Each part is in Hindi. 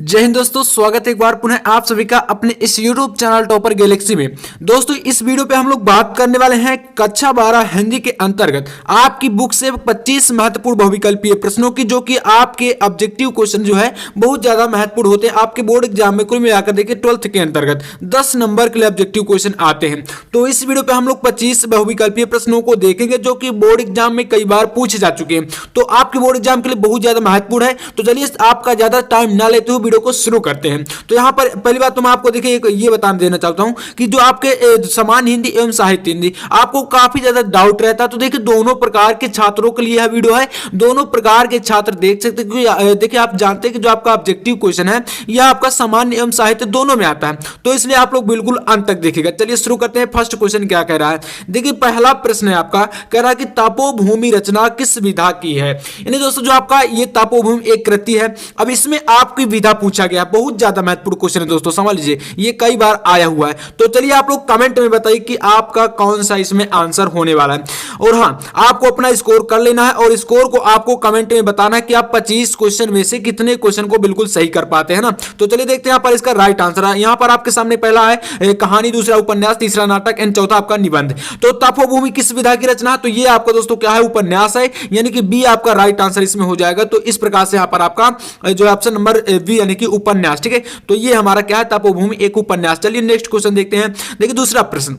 जय हिंद दोस्तों, स्वागत है एक बार पुनः आप सभी का अपने इस YouTube चैनल टॉपर गैलेक्सी में। दोस्तों इस वीडियो पे हम लोग बात करने वाले हैं कक्षा 12 हिंदी के अंतर्गत आपकी बुक से 25 महत्वपूर्ण बहुविकल्पीय प्रश्नों की, जो कि आपके ऑब्जेक्टिव क्वेश्चन जो है बहुत ज्यादा महत्वपूर्ण होते हैं। आपके बोर्ड एग्जाम में कुल मिलाकर देखिए 12th के अंतर्गत 10 नंबर के लिए ऑब्जेक्टिव क्वेश्चन आते हैं। तो इस वीडियो पे हम लोग 25 बहुविकल्पीय प्रश्नों को देखेंगे जो कि बोर्ड एग्जाम में कई बार पूछे जा चुके हैं, तो आपके बोर्ड एग्जाम के लिए बहुत ज्यादा महत्वपूर्ण है। तो चलिए आपका ज्यादा टाइम ना लेते हुए वीडियो को शुरू करते हैं। तो यहाँ पर पहली बात तो मैं आपको देखिए ये बता देना चाहता हूं कि जो आपके सामान्य हिंदी एवं साहित्य हिंदी आपको काफी ज्यादा डाउट रहता है, तो देखिए दोनों प्रकार के छात्रों के लिए यह वीडियो है। दोनों प्रकार के छात्र देख सकते हैं। देखिए आप जानते हैं कि जो आपका ऑब्जेक्टिव क्वेश्चन है यह आपका सामान्य एवं साहित्य दोनों में आता है, तो इसलिए आप लोग बिल्कुल अंत तक देखिएगा। चलिए शुरू करते हैं। फर्स्ट क्वेश्चन क्या कह रहा है, देखिए पहला प्रश्न है आपका, कह रहा है कि तपोभूमि रचना किस विधा की है। यानी दोस्तों जो आपका ये तपोभूमि एक कृति है। अब इसमें आपकी विधा पूछा गया, बहुत ज्यादा महत्वपूर्ण क्वेश्चन है दोस्तों, समझ लीजिए ये कई बार आया हुआ है। तो चलिए आप लोग कमेंट में बताइए कि आपका कौन सा इसमें आंसर होने वाला है। और हाँ, आपको अपना स्कोर कर लेना है और स्कोर को आपको कमेंट में बताना है कि आप 25 क्वेश्चन में से कितने क्वेश्चन को बिल्कुल सही कर पाते हैं ना। तो चलिए देखते हैं यहाँ पर इसका राइट आंसर है। यहाँ पर आपके सामने पहला है कहानी, दूसरा उपन्यास, तीसरा नाटक एंड चौथा आपका निबंध। तो तपोभूमि किस विधा की रचना, तो ये आपका दोस्तों क्या है, उपन्यास है, यानी कि बी आपका राइट आंसर इसमें हो जाएगा। तो इस प्रकार से यहाँ पर आपका जो ऑप्शन नंबर बी यानी कि उपन्यास, ठीक है। तो ये हमारा क्या है, तपोभूमि एक उपन्यास। चलिए नेक्स्ट क्वेश्चन देखते हैं। देखिए दूसरा प्रश्न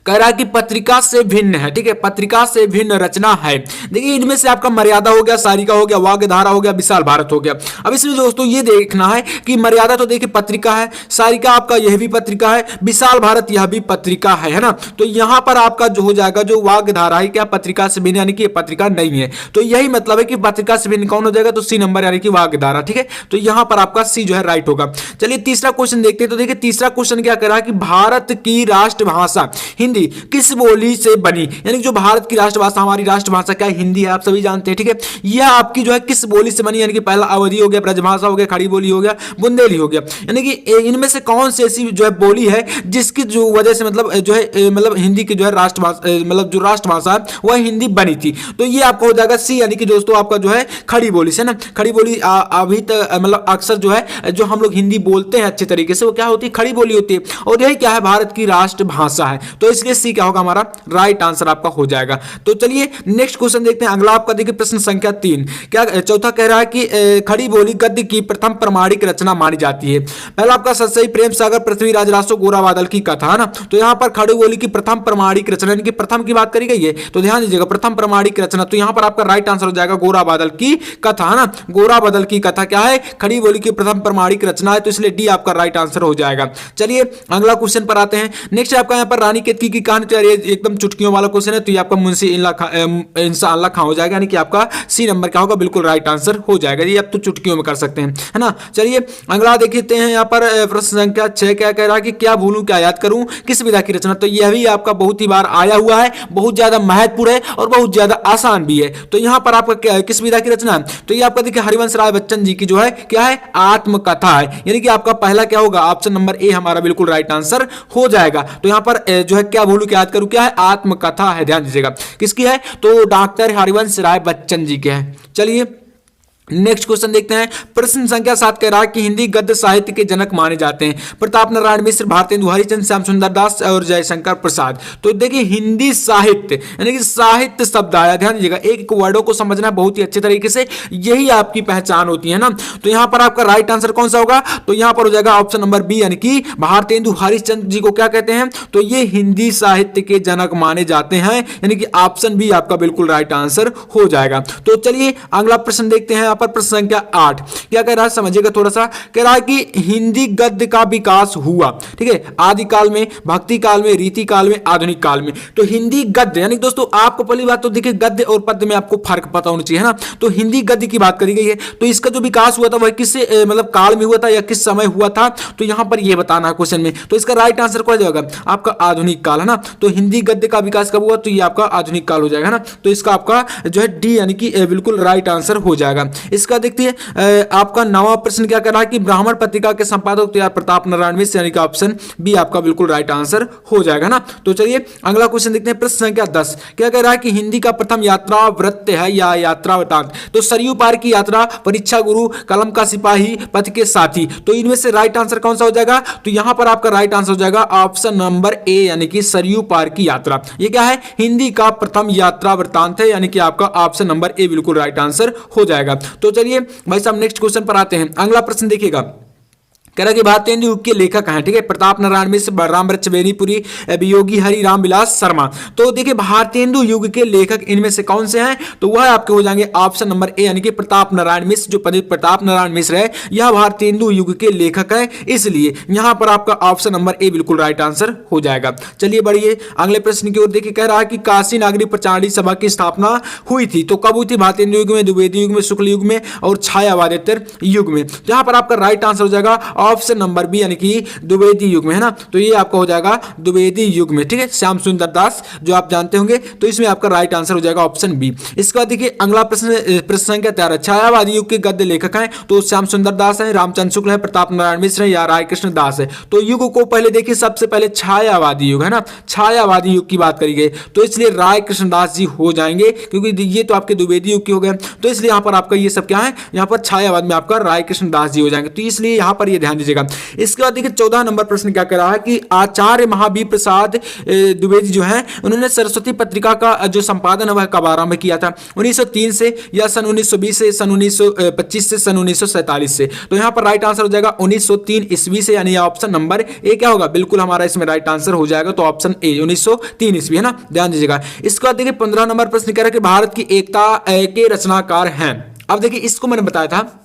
कह रहा है कि पत्रिका से भिन्न है, ठीक है, पत्रिका से भिन्न रचना है। देखिए इनमें से आपका मर्यादा हो गया, सारिका हो गया, वाग्धारा हो गया, विशाल भारत हो गया। अब इसमें दोस्तों ये देखना है कि मर्यादा तो देखिए पत्रिका है, सारिका आपका यह भी पत्रिका है, विशाल भारत यह भी पत्रिका है ना। तो यहां पर आपका जो हो जाएगा, जो वाग्धारा है क्या पत्रिका से भिन्न, यानी कि पत्रिका नहीं है। तो यही मतलब है कि पत्रिका से भिन्न कौन हो जाएगा, तो सी नंबर यानी कि वाग्धारा, ठीक है। तो यहां पर आपका सी जो है राइट होगा। चलिए तीसरा क्वेश्चन देखते हैं। तो देखिए तीसरा क्वेश्चन क्या कह रहा है कि भारत की राष्ट्रभाषा हिंदी किस बोली से बनी, यानी जो भारत की राष्ट्रभाषा, हमारी राष्ट्रभाषा क्या है, हिंदी है, आप सभी जानते हैं, ठीक है। यह आपकी जो है किस बोली से बनी, यानी कि पहला अवधी हो गया, ब्रजभाषा हो गया, खड़ी बोली हो गया, बुंदेली हो गया। यानी कि इनमें से कौन सी ऐसी जो है बोली है जिसकी जो वजह से मतलब जो है मतलब हिंदी की जो है राष्ट्रभाषा मतलब जो राष्ट्रभाषा है वह हिंदी बनी थी। तो ये आपको हो जाएगा सी, यानी कि दोस्तों आपका जो है खड़ी बोली से ना। खड़ी बोली अभी तक मतलब अक्सर जो है जो हम लोग हिंदी बोलते हैं अच्छे तरीके से, वो क्या होती है, खड़ी बोली होती है। और यही क्या है, भारत की राष्ट्रभाषा है। तो इसलिए सी क्या होगा, हमारा राइट आंसर आपका हो जाएगा। तो चलिए नेक्स्ट क्वेश्चन देखते हैं। अगला आपका देखिए प्रश्न संख्या 3, क्या चौथा कह रहा है कि खड़ी बोली गद्य की प्रथम प्रमाणिक रचना मानी जाती है। पहला आपका सतसई, प्रेम सागर, पृथ्वीराज रासो, गोरा बादल की कथा है ना। तो यहां पर खड़ी बोली की प्रथम प्रमाणिक रचना, यानी कि प्रथम की बात करी गई है, तो ध्यान दीजिएगा प्रथम प्रमाणिक रचना। तो यहां पर आपका राइट आंसर हो जाएगा गोरा बादल की कथा है ना। गोरा बादल की कथा क्या है, खड़ी बोली की प्रथम प्रमाणिक रचना है। तो इसलिए डी आपका राइट आंसर हो जाएगा। चलिए अगला क्वेश्चन पर आते हैं। नेक्स्ट आपका यहाँ पर रानी केतकी की कहानी, तो एकदम चुटकियों वाला क्वेश्चन है, तो ये आपका मुंशी इंशाअल्लाह खां हो जाएगा, यानी कि आपका सी नंबर क्या होगा, बिल्कुल राइट आंसर हो जाएगा। ये आप तो चुटकियों में कर सकते हैं, है ना। चलिए अगला देखते हैं। यहाँ पर प्रश्न संख्या 6 क्या कह रहा है कि क्या भूलूं क्या याद करूं, किस विधा की रचना। तो यह भी आपका बहुत ही बार आया हुआ है, बहुत ज्यादा महत्वपूर्ण है और बहुत ज्यादा आसान भी है। तो यहाँ पर आपका किस विधा की रचना है, तो ये आपका देखिए हरिवंश राय बच्चन जी की जो है क्या है, आत्मकथा है। यानी कि आपका पहला क्या होगा, ऑप्शन नंबर ए हमारा बिल्कुल राइट आंसर हो जाएगा। तो यहाँ पर जो है क्या भूलूं क्या याद करूं क्या है, आत्मकथा है। ध्यान दीजिएगा किसकी है, तो डॉक्टर हरिवंश राय बच्चन जी के हैं। चलिए नेक्स्ट क्वेश्चन देखते हैं। प्रश्न संख्या 7 कह रहा है कि हिंदी गद्य साहित्य के जनक माने जाते हैं प्रताप नारायण मिश्र, भारतेंदु हरिचंद, श्याम सुंदर दास और जयशंकर प्रसाद। तो देखिए हिंदी साहित्य यानी कि साहित्य शब्द आया, ध्यान दीजिएगा, एक वर्डों को समझना बहुत ही अच्छे तरीके से, यही आपकी पहचान होती है ना। तो यहां पर आपका राइट आंसर कौन सा होगा, तो यहां पर हो जाएगा ऑप्शन नंबर बी, यानी कि भारतेंदु हरिचंद जी को क्या कहते हैं, तो ये हिंदी साहित्य के जनक माने जाते हैं, यानी कि ऑप्शन बी आपका बिल्कुल राइट आंसर हो जाएगा। तो चलिए अगला प्रश्न देखते हैं। पर प्रश्न संख्या 8 क्या कह रहा है, समझिएगा थोड़ा सा। कह रहा है कि हिंदी गद्य का विकास हुआ, ठीक है, आदि काल में, भक्ति काल में, रीति काल में, आधुनिक काल में। तो हिंदी गद्य यानी दोस्तों आपको पहली बात तो देखिए गद्य और पद्य में आपको फर्क पता होना चाहिए, है ना। तो हिंदी गद्य की बात करी गई है, तो इसका जो विकास हुआ था वह किस मतलब काल में हुआ था या किस समय हुआ था, तो यहां पर यह बताना है क्वेश्चन में। तो इसका राइट आंसर क्या हो जाएगा, आपका आधुनिक काल, है ना। तो हिंदी गद्य का विकास कब हुआ, तो ये आपका आधुनिक काल हो जाएगा ना। तो इसका आपका जो है डी यानी कि बिल्कुल राइट आंसर हो जाएगा। इसका देखिए आपका 9वां प्रश्न क्या कर रहा है कि ब्राह्मण पत्रिका के संपादक तो यार प्रताप नारायण मिश्र, यानी कि ऑप्शन बी आपका बिल्कुल राइट आंसर हो जाएगा ना। तो चलिए अगला क्वेश्चन देखते हैं, प्रश्न संख्या 10 क्या कह रहा है कि हिंदी का प्रथम यात्रा वृत्त है या यात्रा वृतांत। तो सरयू पार की यात्रा, परीक्षा गुरु, कलम का सिपाही, पथ के साथी, तो इनमें से राइट आंसर कौन सा हो जाएगा। तो यहां पर आपका राइट आंसर हो जाएगा ऑप्शन नंबर ए, यानी कि सरयू पार की यात्रा। ये क्या है, हिंदी का प्रथम यात्रा वृतांत है, यानी कि आपका ऑप्शन नंबर ए बिल्कुल राइट आंसर हो जाएगा। तो चलिए भाई साहब नेक्स्ट क्वेश्चन पर आते हैं। अगला प्रश्न देखिएगा, कह रहा कि भारतीय युग के लेखक हैं, ठीक है, प्रताप नारायण मिश्र, बलराम वृक्षवेणीपुरी, वियोगी हरि राम विलास शर्मा। तो देखिए भारतीय युग के लेखक इनमें से कौन से हैं, तो वह आपके हो जाएंगे ऑप्शन नंबर ए, यानी कि प्रताप नारायण मिश्र। जो पंडित प्रताप नारायण मिश्र है यह भारतीय युग के लेखक है, इसलिए यहां पर आपका ऑप्शन नंबर ए बिल्कुल राइट आंसर हो जाएगा। चलिए बढ़िए अगले प्रश्न की ओर देखिए, कह रहा है कि काशी नागरिक प्रचारणी सभा की स्थापना हुई थी, तो कब हुई थी, भारतीय युग में, द्विवेदी युग में, शुक्ल युग में और छायावादेतर युग में। यहां पर आपका राइट आंसर हो जाएगा ऑप्शन नंबर बी, यानी कि द्विवेदी युग में, है ना। तो ये आपका हो जाएगा द्विवेदी युग में, ठीक है, श्याम सुंदर दास जो आप जानते होंगे, तो इसमें आपका राइट आंसर हो जाएगा ऑप्शन बी। इसके बाद देखिए अगला प्रश्न संख्या 13, छायावादी युग के गद्य लेखक हैं, तो श्याम सुंदर दास है, रामचंद्र शुक्ल है, प्रताप नारायण मिश्र है या राय कृष्ण दास है। तो युग को पहले देखिए, सबसे पहले छायावादी युग, है ना, छायावादी युग की बात करी गई, तो इसलिए राय कृष्ण दास जी हो जाएंगे, क्योंकि ये तो आपके द्विवेदी युग के हो गए, तो इसलिए यहां पर आपका ये सब क्या है, यहां पर छायावाद में आपका राय कृष्ण दास जी हो जाएंगे, तो इसलिए यहां पर ये ध्यान दीजिएगा। इसके बाद देखिए 14 नंबर प्रश्न क्या कर रहा है कि आचार्य महावीर प्रसाद द्विवेदी जो है उन्होंने सरस्वती पत्रिका का जो संपादन है वह कब आरंभ किया था, 1903 से या सन 1920 से, सन 1925 से, सन 1947 से। तो यहां पर राइट आंसर हो जाएगा 1903 ईस्वी से, यानी ऑप्शन नंबर ए क्या होगा, बिल्कुल हमारा इसमें राइट आंसर हो जाएगा, तो ऑप्शन ए 1903 ईस्वी, है ना, ध्यान दीजिएगा। इसके बाद देखिए 15 नंबर प्रश्न कह रहा है कि भारत की एकता के रचनाकार हैं। अब देखिए इसको मैंने बताया था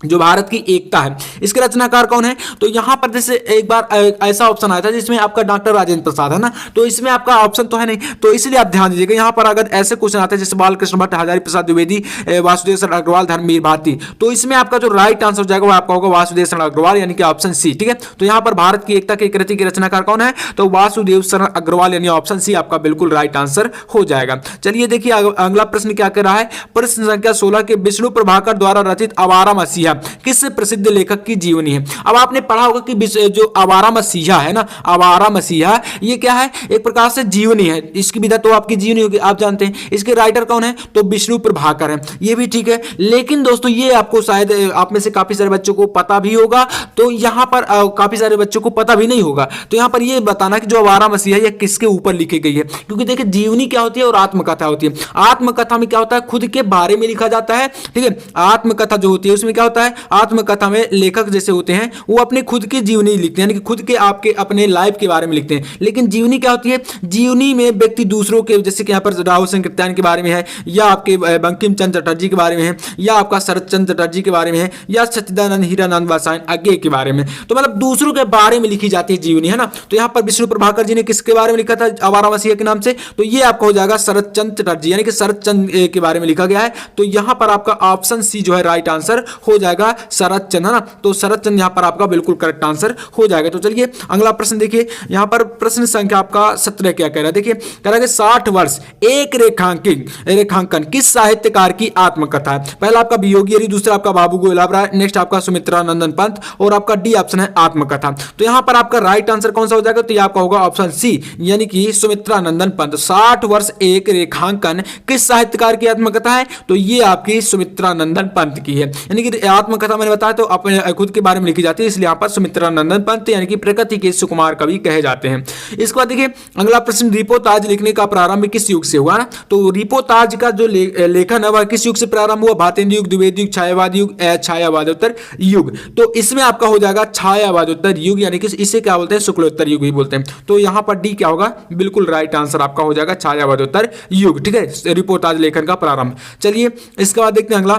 जो भारत की एकता है, इसके रचनाकार कौन है, तो यहां पर जैसे एक बार ऐसा ऑप्शन आया था जिसमें आपका डॉक्टर राजेंद्र प्रसाद है ना, तो इसमें आपका ऑप्शन तो है नहीं, तो इसलिए आप ध्यान दीजिएगा। यहां पर अगर ऐसे क्वेश्चन आते हैं जैसे बालकृष्ण भट्ट, हजारी प्रसाद द्विवेदी, वासुदेव शरण अग्रवाल, धर्मवीर भारती, तो इसमें आपका जो राइट आंसर हो जाएगा वो आपका होगा वासुदेव शरण अग्रवाल, यानी कि ऑप्शन सी, ठीक है। तो यहां पर भारत की एकता की कृति के रचनाकार कौन है, तो वासुदेव शरण अग्रवाल, यानी ऑप्शन सी आपका बिल्कुल राइट आंसर हो जाएगा। चलिए देखिए अगला प्रश्न क्या कर रहा है, प्रश्न संख्या 16 के विष्णु प्रभाकर द्वारा रचित आवारा मसीहा किस प्रसिद्ध लेखक की जीवनी है। अब आपने पढ़ा होगा कि जो आवारा मसीहा है ना, आवारा मसीहा ये क्या है, एक प्रकार से जीवनी है, इसकी विधा तो आपकी जीवनी होगी, आप जानते हैं। इसके राइटर कौन है, तो विष्णु प्रभाकर है, ये भी ठीक है। लेकिन दोस्तों ये आपको शायद आप में से काफी सारे बच्चों को पता भी होगा, तो यहां पर काफी सारे बच्चों को पता भी नहीं होगा, तो यहां पर ये बताना कि जो आवारा मसीहा ये किसके ऊपर लिखी गई है, क्योंकि देखिए जीवनी क्या होती है और आत्मकथा होती है। आत्मकथा में क्या होता है, खुद के बारे में लिखा जाता है, ठीक है। आत्मकथा जो होती है उसमें क्या होता है, आत्मकथा में लेखक जैसे होते हैं वो अपने खुद की जीवनी लिखते हैं, यानी कि खुद के आपके अपने लाइफ के बारे में लिखते हैं। लेकिन जीवनी क्या होती है, जीवनी में व्यक्ति दूसरों के, जैसे कि यहाँ पर राहुल सिंह कृत्यान के बारे में है, या आपके बंकिम चंद्र चटर्जी के बारे में है, या आपका शरद चंद्र चटर्जी के बारे में है, या सच्चिदानंद हीरानंद वासायन आगे के बारे में, तो मतलब दूसरों के बारे में लिखी जाती है जीवनी, है ना। तो यहाँ पर विष्णु प्रभाकर जी ने किसके बारे में लिखा था, आवारा मसीहा के नाम से, तो ये आपका हो जाएगा शरद चंद्र चटर्जी, यानी कि शरद चंद्र के बारे में लिखा गया है। तो यहाँ पर आपका ऑप्शन सी जो है राइट आंसर हो जाएगा शरद चंद्र, है ना। तो शरद चंद्र यहाँ पर आपका बिल्कुल करेक्ट आंसर हो जाएगा। तो चलिए अगला प्रश्न देखिए, यहाँ पर प्रश्न संख्या आपका 17 क्या कह रहा है, देखिए कह रहा है कि 60 वर्ष एक रेखांकन किस साहित्यकार की आत्मकथा है। पहला आपका वियोगी हरि, दूसरा आपका बाबू गुलाब राय, नेक्स्ट आपका सुमित्रा नंदन पंत, और आपका डी ऑप्शन है आत्मकथा। तो यहाँ पर आपका राइट आंसर कौन सा हो जाएगा, तो ये आपका होगा ऑप्शन सी, यानी कि सुमित्रा नंदन पंत। 60 वर्ष एक रेखांकन किस साहित्यकार की आत्मकथा है, तो ये आपकी सुमित्रा नंदन पंत की है, यानी कि आत्मकथा मैंने बताया तो अपने खुद के बारे में लिखी जाती है, इसलिए यहाँ पर सुमित्रा नंदन पंत यानी कि प्रकृति के सुकुमार कवि कहे जाते हैं। इसके बाद देखिए अगला प्रश्न, रिपोताज लिखने का प्रारंभ किस युग से हुआ ना, तो रिपोताज का जो लेखन है वह किस युग से प्रारंभ हुआ, भारतेंद्र युग, द्विवेदी युग, छायावाद युग, छायावादोत्तर युग। तो इसमें आपका हो जाएगा छायावादोत्तर युग, यानी कि इसे क्या बोलते हैं, शुक्लोत्तर युग भी बोलते हैं। तो यहाँ पर डी क्या होगा, बिल्कुल राइट आंसर आपका हो जाएगा छायावादोत्तर युग, ठीक है, रिपोताज लेखन का प्रारंभ। चलिए इसके बाद देखते हैं अगला,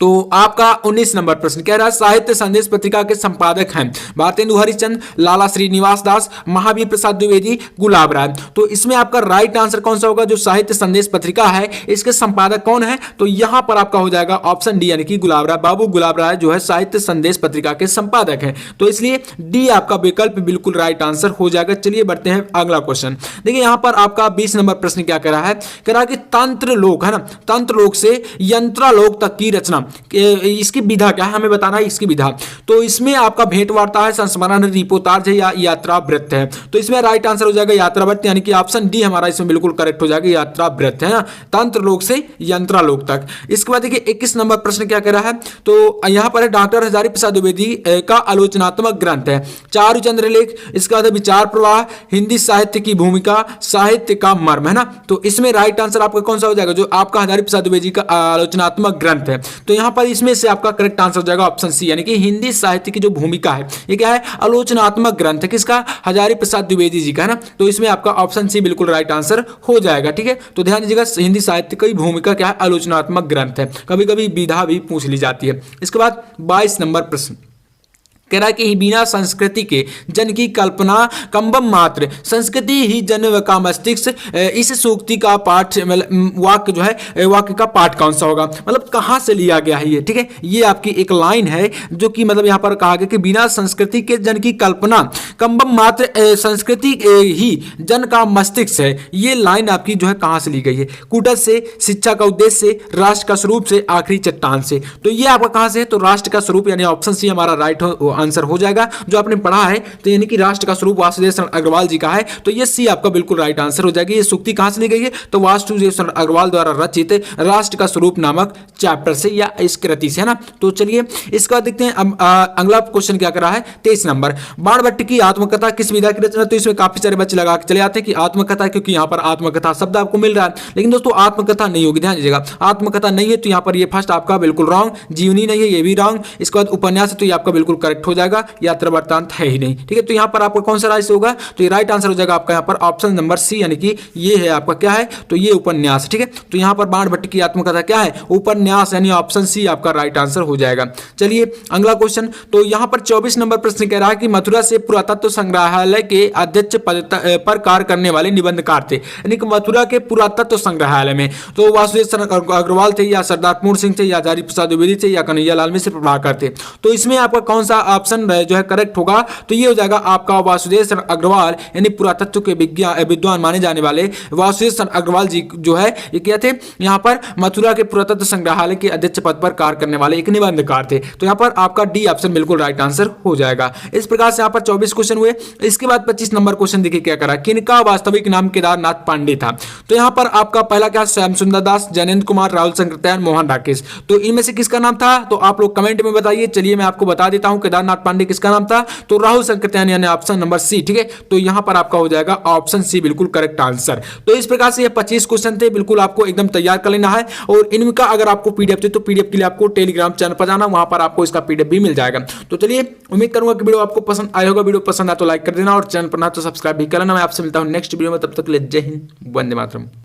तो आपका 19 नंबर प्रश्न कह रहा है साहित्य संदेश पत्रिका के संपादक हैं भारतेंदु हरिश्चंद्र, लाला श्रीनिवास दास, महावीर प्रसाद द्विवेदी, गुलाब राय। तो इसमें आपका राइट आंसर कौन सा होगा? जो साहित्य संदेश पत्रिका है इसके संपादक कौन है? तो यहां पर आपका हो जाएगा ऑप्शन डी यानी कि गुलाब राय। बाबू गुलाब राय जो है साहित्य संदेश पत्रिका के संपादक है, तो इसलिए डी आपका विकल्प बिल्कुल राइट आंसर हो जाएगा। चलिए बढ़ते हैं अगला क्वेश्चन। देखिए यहां पर आपका 20 नंबर प्रश्न क्या कह रहा है? कह रहा है कि तंत्र लोक है ना, तंत्र लोक से यंत्रालोक तक की रचना, इसकी विधा क्या है हमें बताना है इसकी विधा। तो इसमें आपका भेंट वार्ता है, संस्मरण, रिपोर्टाज है या यात्रा वृत्त है? तो इसमें राइट आंसर हो जाएगा यात्रा वृत्त यानी कि ऑप्शन डी हमारा इसमें बिल्कुल करेक्ट हो जाएगा, यात्रा वृत्त है ना, तंत्र लोक से यंत्रालोक तक। इसके बाद देखिए 21 नंबर प्रश्न क्या कह रहा है? तो यहां पर है डॉक्टर हजारी प्रसाद द्विवेदी का आलोचनात्मक ग्रंथ है चारुचंद्र लेख, इसका बाद विचार प्रवाह, हिंदी साहित्य की भूमिका, साहित्य का मर्म है ना। तो इसमें राइट आंसर आपका कौन सा हो जाएगा? जो आपका हजारी प्रसाद द्विवेदी का आलोचनात्मक ग्रंथ है, तो यहां पर इसमें से आपका करेक्ट आंसर हो जाएगा ऑप्शन सी यानी कि हिंदी साहित्य की जो भूमिका है ये क्या है? आलोचनात्मक ग्रंथ है, किसका? हजारी प्रसाद द्विवेदी जी का है ना। तो इसमें आपका ऑप्शन सी बिल्कुल राइट आंसर हो जाएगा। ठीक है, तो ध्यान दीजिएगा हिंदी साहित्य की भूमिका क्या है? आलोचनात्मक ग्रंथ है। कभी कभी विधा भी पूछ ली जाती है। इसके बाद 22 नंबर प्रश्न कह रहा है कि बिना संस्कृति के जन की कल्पना कंबम मात्र, संस्कृति ही जन का मस्तिष्क। इस सूक्ति का पाठ वाक्य जो है वाक्य का पाठ कौन सा होगा? मतलब कहां से लिया गया है ये? ठीक है, ये आपकी एक लाइन है जो कि मतलब यहां पर कहा गया कि बिना संस्कृति के जन की कल्पना कंबम मात्र, संस्कृति ही जन का मस्तिष्क है। ये लाइन आपकी जो है कहां से ली गई है? कुटज से, शिक्षा का उद्देश्य से, राष्ट्र का स्वरूप से, आखिरी चट्टान से। तो ये आपका कहां से है? तो राष्ट्र का स्वरूप यानी ऑप्शन सी हमारा राइट आंसर हो जाएगा। जो आपने पढ़ा है तो यानी कि राष्ट्र का स्वरूप वासुदेव शरण अग्रवाल जी का है, तो ये सी आपका बिल्कुल राइट आंसर हो जाएगी। ये सूक्ति कहां से ली गई है? तो वासुदेव शरण अग्रवाल द्वारा रचित राष्ट्र का स्वरूप नामक चैप्टर से या इस कृति से है ना। तो चलिए इसका देखते हैं अगला क्वेश्चन क्या कर रहा है? 23 नंबर, बाणभट्ट की आत्मकथा किस विधा की रचना? तो इसमें काफी सारे बच्चे लगा के चले आते हैं कि आत्मकथा, क्योंकि यहां पर आत्मकथा शब्द आपको मिल रहा है, लेकिन दोस्तों आत्मकथा नहीं होगी, ध्यान दीजिएगा आत्मकथा नहीं है। तो यहां पर ये फर्स्ट आपका बिल्कुल रॉन्ग, जीवनी नहीं है ये भी रॉन्ग। इसके बाद उपन्यास है तो ये आपका बिल्कुल करेक्ट हो जाएगा, यात्रा वृत्तांत है ही नहीं। ठीक है, तो यहां पर आपका कौन सा राइट होगा? तो ये राइट आंसर हो जाएगा आपका यहां पर ऑप्शन नंबर सी यानी कि ये है आपका क्या है? तो ये उपन्यास। ठीक है, तो यहां पर बाणभट्ट की आत्मकथा क्या है? उपन्यास, यानी ऑप्शन सी आपका राइट आंसर हो जाएगा। चलिए अगला क्वेश्चन। तो यहां पर 24 नंबर प्रश्न कह रहा है कि मथुरा से पुरातत्व संग्रहालय के अध्यक्ष पद पर कार्य करने वाले निबंधकार थे, यानी कि मथुरा के पुरातत्व संग्रहालय में तो वासुदेव शरण अग्रवाल थे या सरदार पूर्ण सिंह थे या हजारी प्रसाद द्विवेदी थे या कन्हैया लाल मिश्र प्रभाकर थे। तो इसमें आपका कौन सा ऑप्शन जो है करेक्ट होगा? तो ये हो जाएगा आपका वासुदेव शरण अग्रवाल, यानी पुरातत्व के विद्वान माने जाने वाले वासुदेव शरण अग्रवाल जी जो है ये क्या थे? यहाँ पर मथुरा के पुरातत्व संग्रहालय के अध्यक्ष पद पर कार्य करने वाले एक निबंधकार थे। तो यहाँ पर आपका डी ऑप्शन बिल्कुल राइट आंसर हो जाएगा। इस प्रकार से यहाँ पर 24 क्वेश्चन हुए। इसके बाद 25 नंबर क्वेश्चन देखिए क्या करा, किनका वास्तविक नाम केदारनाथ पांडे था? तो यहाँ पर आपका पहला क्या? श्याम सुंदर दास, जैनेन्द्र कुमार, राहुल शंकरदयाल, मोहन राकेश। तो इनमें से किसका नाम था? तो आप लोग कमेंट में बताइए। चलिए मैं आपको बता देता हूं केदारनाथ पांडे किसका नाम था? तो राहुल शंकरदयाल यानी ऑप्शन नंबर सी। ठीक है, तो यहां पर आपका हो जाएगा ऑप्शन सी बिल्कुल करेक्ट आंसर। तो इस प्रकार से ये 25 क्वेश्चन थे, बिल्कुल आपको एकदम तैयार कर लेना है। और इनका अगर आपको पीडीएफ चाहिए तो पीडीएफ के लिए आपको टेलीग्राम चैनल पर जाना, वहां पर आपको इसका पीडीएफ भी मिल जाएगा। तो चलिए उम्मीद करूंगा कि वीडियो आपको पसंद आया होगा। वीडियो पसंद आया तो लाइक कर देना और चैनल पर ना तो सब्सक्राइब भी कर लेना। मैं आपसे मिलता हूं नेक्स्ट वीडियो में, तब तक के लिए जय हिंद, वंदे मातरम।